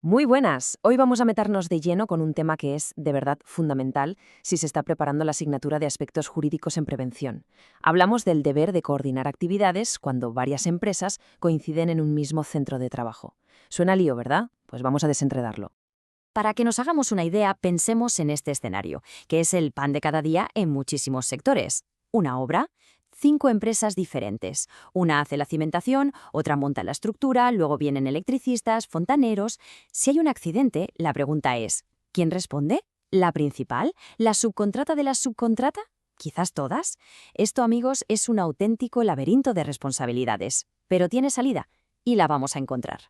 Muy buenas. Hoy vamos a meternos de lleno con un tema que es, de verdad, fundamental si se está preparando la asignatura de aspectos jurídicos en prevención. Hablamos del deber de coordinar actividades cuando varias empresas coinciden en un mismo centro de trabajo. Suena lío, ¿verdad? Pues vamos a desenredarlo. Para que nos hagamos una idea, pensemos en este escenario, que es el pan de cada día en muchísimos sectores. Una obra, 5 empresas diferentes. Una hace la cimentación, otra monta la estructura, luego vienen electricistas, fontaneros. Si hay un accidente, la pregunta es, ¿quién responde? ¿La principal? ¿La subcontrata de la subcontrata? ¿Quizás todas? Esto, amigos, es un auténtico laberinto de responsabilidades. Pero tiene salida, y la vamos a encontrar.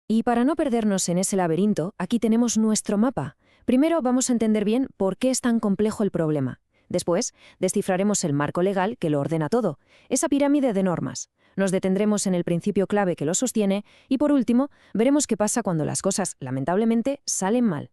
Y para no perdernos en ese laberinto, aquí tenemos nuestro mapa. Primero vamos a entender bien por qué es tan complejo el problema. Después, descifraremos el marco legal que lo ordena todo, esa pirámide de normas. Nos detendremos en el principio clave que lo sostiene y, por último, veremos qué pasa cuando las cosas, lamentablemente, salen mal.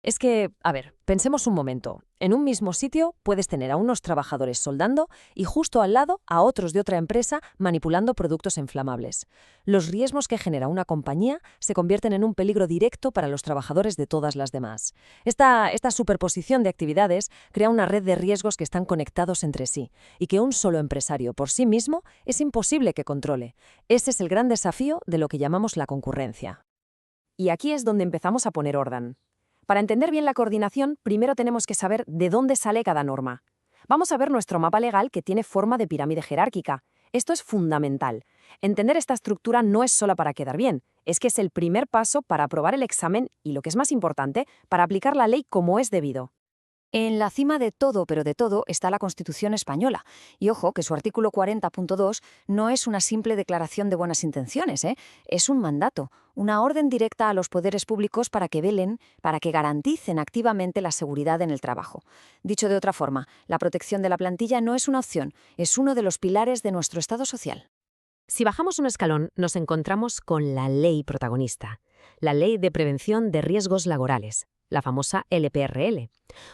Es que, a ver, pensemos un momento. En un mismo sitio puedes tener a unos trabajadores soldando y justo al lado a otros de otra empresa manipulando productos inflamables. Los riesgos que genera una compañía se convierten en un peligro directo para los trabajadores de todas las demás. Esta superposición de actividades crea una red de riesgos que están conectados entre sí y que un solo empresario por sí mismo es imposible que controle. Ese es el gran desafío de lo que llamamos la concurrencia. Y aquí es donde empezamos a poner orden. Para entender bien la coordinación, primero tenemos que saber de dónde sale cada norma. Vamos a ver nuestro mapa legal que tiene forma de pirámide jerárquica. Esto es fundamental. Entender esta estructura no es solo para quedar bien, es que es el primer paso para aprobar el examen y, lo que es más importante, para aplicar la ley como es debido. En la cima de todo, pero de todo, está la Constitución española. Y ojo, que su artículo 40.2 no es una simple declaración de buenas intenciones, ¿eh? Es un mandato, una orden directa a los poderes públicos para que velen, para que garanticen activamente la seguridad en el trabajo. Dicho de otra forma, la protección de la plantilla no es una opción, es uno de los pilares de nuestro Estado social. Si bajamos un escalón, nos encontramos con la ley protagonista, la Ley de Prevención de Riesgos Laborales, la famosa LPRL.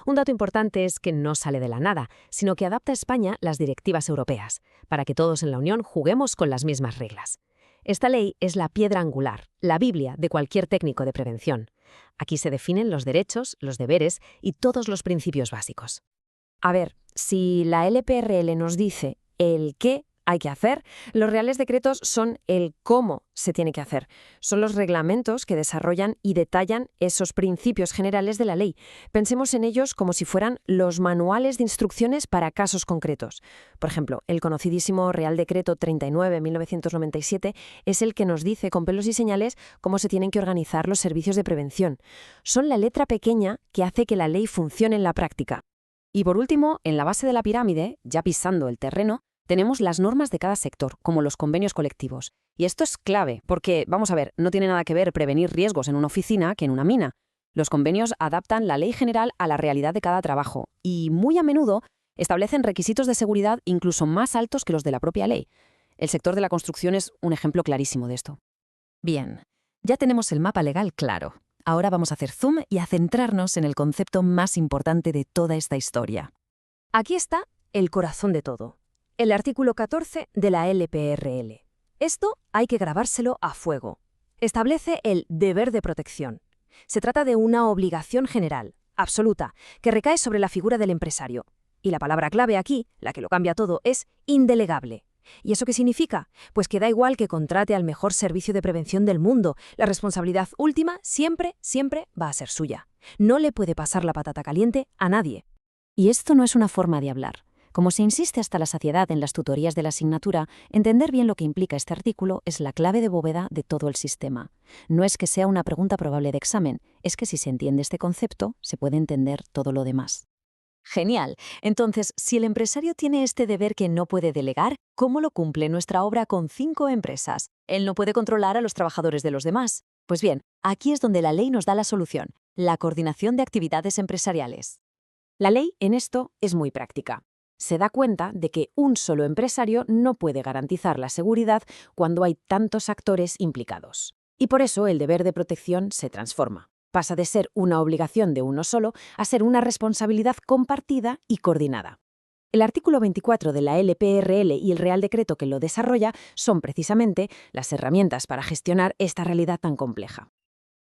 Un dato importante es que no sale de la nada, sino que adapta a España las directivas europeas, para que todos en la Unión juguemos con las mismas reglas. Esta ley es la piedra angular, la Biblia de cualquier técnico de prevención. Aquí se definen los derechos, los deberes y todos los principios básicos. A ver, si la LPRL nos dice el qué hay que hacer, los reales decretos son el cómo se tiene que hacer. Son los reglamentos que desarrollan y detallan esos principios generales de la ley. Pensemos en ellos como si fueran los manuales de instrucciones para casos concretos. Por ejemplo, el conocidísimo Real Decreto 39/1997 es el que nos dice con pelos y señales cómo se tienen que organizar los servicios de prevención. Son la letra pequeña que hace que la ley funcione en la práctica. Y por último, en la base de la pirámide, ya pisando el terreno, tenemos las normas de cada sector, como los convenios colectivos. Y esto es clave, porque, vamos a ver, no tiene nada que ver prevenir riesgos en una oficina que en una mina. Los convenios adaptan la ley general a la realidad de cada trabajo y, muy a menudo, establecen requisitos de seguridad incluso más altos que los de la propia ley. El sector de la construcción es un ejemplo clarísimo de esto. Bien, ya tenemos el mapa legal claro. Ahora vamos a hacer zoom y a centrarnos en el concepto más importante de toda esta historia. Aquí está el corazón de todo. El artículo 14 de la LPRL. Esto hay que grabárselo a fuego. Establece el deber de protección. Se trata de una obligación general, absoluta, que recae sobre la figura del empresario. Y la palabra clave aquí, la que lo cambia todo, es indelegable. ¿Y eso qué significa? Pues que da igual que contrate al mejor servicio de prevención del mundo, la responsabilidad última siempre, siempre va a ser suya. No le puede pasar la patata caliente a nadie. Y esto no es una forma de hablar. Como se insiste hasta la saciedad en las tutorías de la asignatura, entender bien lo que implica este artículo es la clave de bóveda de todo el sistema. No es que sea una pregunta probable de examen, es que si se entiende este concepto, se puede entender todo lo demás. Genial. Entonces, si el empresario tiene este deber que no puede delegar, ¿cómo lo cumple nuestra obra con 5 empresas? Él no puede controlar a los trabajadores de los demás. Pues bien, aquí es donde la ley nos da la solución, la coordinación de actividades empresariales. La ley en esto es muy práctica. Se da cuenta de que un solo empresario no puede garantizar la seguridad cuando hay tantos actores implicados. Y por eso el deber de protección se transforma. Pasa de ser una obligación de uno solo a ser una responsabilidad compartida y coordinada. El artículo 24 de la LPRL y el Real Decreto que lo desarrolla son precisamente las herramientas para gestionar esta realidad tan compleja.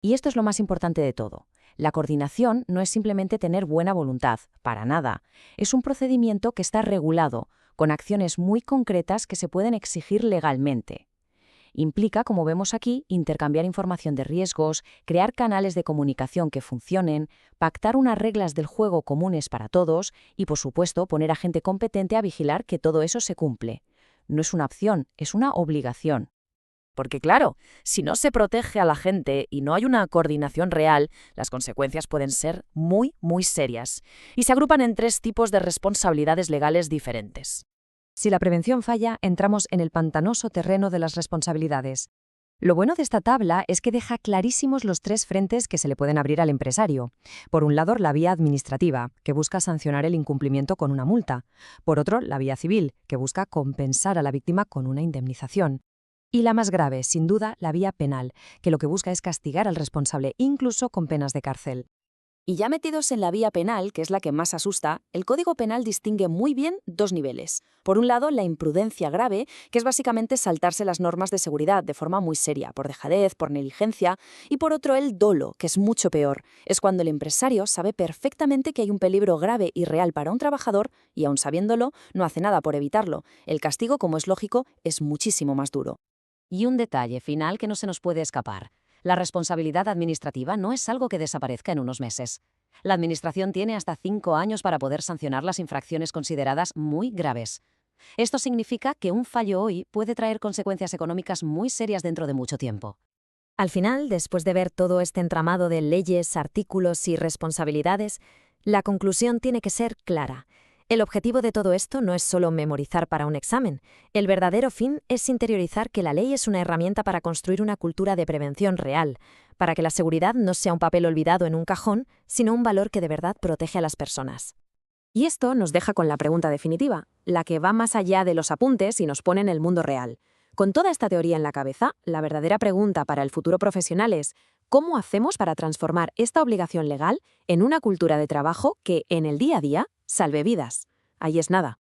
Y esto es lo más importante de todo. La coordinación no es simplemente tener buena voluntad, para nada. Es un procedimiento que está regulado, con acciones muy concretas que se pueden exigir legalmente. Implica, como vemos aquí, intercambiar información de riesgos, crear canales de comunicación que funcionen, pactar unas reglas del juego comunes para todos y, por supuesto, poner a gente competente a vigilar que todo eso se cumple. No es una opción, es una obligación. Porque claro, si no se protege a la gente y no hay una coordinación real, las consecuencias pueden ser muy, muy serias. Y se agrupan en 3 tipos de responsabilidades legales diferentes. Si la prevención falla, entramos en el pantanoso terreno de las responsabilidades. Lo bueno de esta tabla es que deja clarísimos los 3 frentes que se le pueden abrir al empresario. Por un lado, la vía administrativa, que busca sancionar el incumplimiento con una multa. Por otro, la vía civil, que busca compensar a la víctima con una indemnización. Y la más grave, sin duda, la vía penal, que lo que busca es castigar al responsable, incluso con penas de cárcel. Y ya metidos en la vía penal, que es la que más asusta, el Código Penal distingue muy bien 2 niveles. Por un lado, la imprudencia grave, que es básicamente saltarse las normas de seguridad de forma muy seria, por dejadez, por negligencia, y por otro, el dolo, que es mucho peor. Es cuando el empresario sabe perfectamente que hay un peligro grave y real para un trabajador y, aun sabiéndolo, no hace nada por evitarlo. El castigo, como es lógico, es muchísimo más duro. Y un detalle final que no se nos puede escapar. La responsabilidad administrativa no es algo que desaparezca en unos meses. La Administración tiene hasta 5 años para poder sancionar las infracciones consideradas muy graves. Esto significa que un fallo hoy puede traer consecuencias económicas muy serias dentro de mucho tiempo. Al final, después de ver todo este entramado de leyes, artículos y responsabilidades, la conclusión tiene que ser clara. El objetivo de todo esto no es solo memorizar para un examen. El verdadero fin es interiorizar que la ley es una herramienta para construir una cultura de prevención real, para que la seguridad no sea un papel olvidado en un cajón, sino un valor que de verdad protege a las personas. Y esto nos deja con la pregunta definitiva, la que va más allá de los apuntes y nos pone en el mundo real. Con toda esta teoría en la cabeza, la verdadera pregunta para el futuro profesional es ¿cómo hacemos para transformar esta obligación legal en una cultura de trabajo que, en el día a día, salve vidas? Ahí es nada.